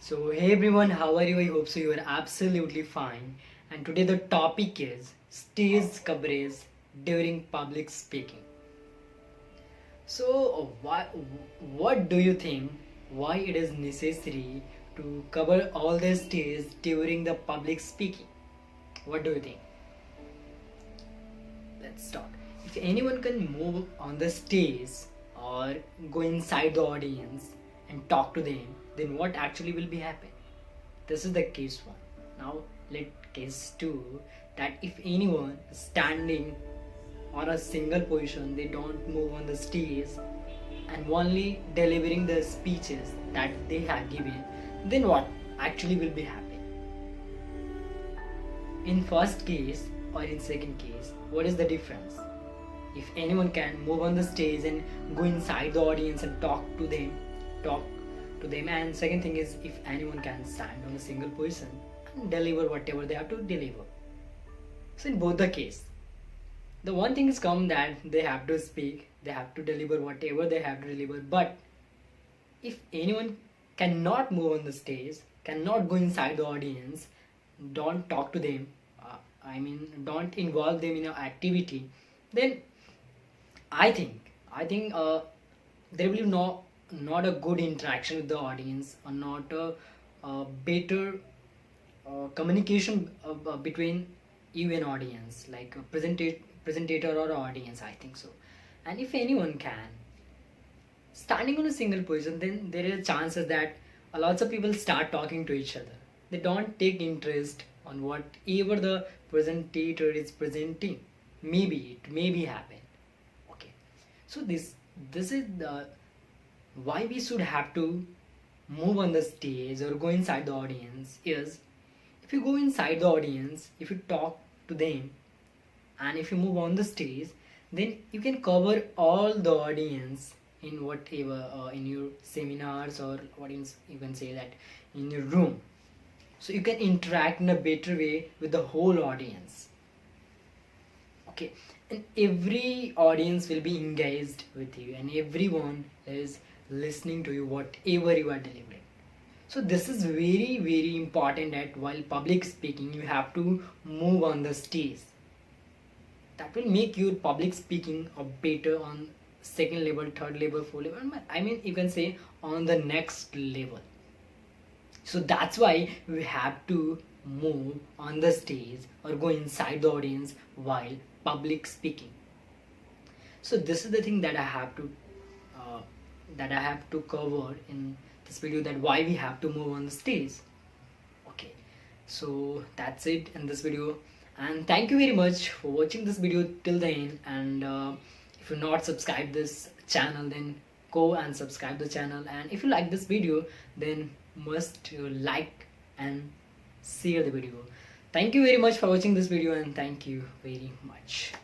So, hey everyone, how are you? I hope so you are absolutely fine. And today the topic is stage coverage during public speaking. So, what do you think? Why it is necessary to cover all the stage during the public speaking? What do you think? Let's start. If anyone can move on the stage or go inside the audience and talk to them, then what actually will be happen? This is the case one. Now let case two, that if anyone is standing on a single position, they don't move on the stage and only delivering the speeches that they have given, then what actually will be happen? In first case or in second case, what is the difference? If anyone can move on the stage and go inside the audience and talk to them, and second thing is if anyone can stand on a single position and deliver whatever they have to deliver. So in both the case, the one thing is come that they have to speak, they have to deliver whatever they have to deliver. But if anyone cannot move on the stage, cannot go inside the audience, don't talk to them, don't involve them in an activity, then I think there will be not a good interaction with the audience, or not a better communication between you and audience, like a presentator or audience. I think so. And if anyone can standing on a single position, then there is chances that lots of people start talking to each other. They don't take interest on whatever the presentator is presenting. Maybe it may be happen. Okay, so this is the why we should have to move on the stage or go inside the audience is, if you go inside the audience, if you talk to them, and if you move on the stage, then you can cover all the audience in whatever in your seminars, or what you can say that in your room. So you can interact in a better way with the whole audience. Okay, and every audience will be engaged with you, and everyone is listening to you whatever you are delivering. So this is very important, that while public speaking you have to move on the stage. That will make your public speaking a better on second level, third level, fourth level, you can say on the next level. So that's why we have to move on the stage or go inside the audience while public speaking. So this is the thing that I have to cover in this video, that why we have to move on the stage. Okay, so that's it in this video, and thank you very much for watching this video till the end. And if you're not subscribed this channel, then go and subscribe the channel, and if you like this video, then must like and share the video. Thank you very much for watching this video, and thank you very much.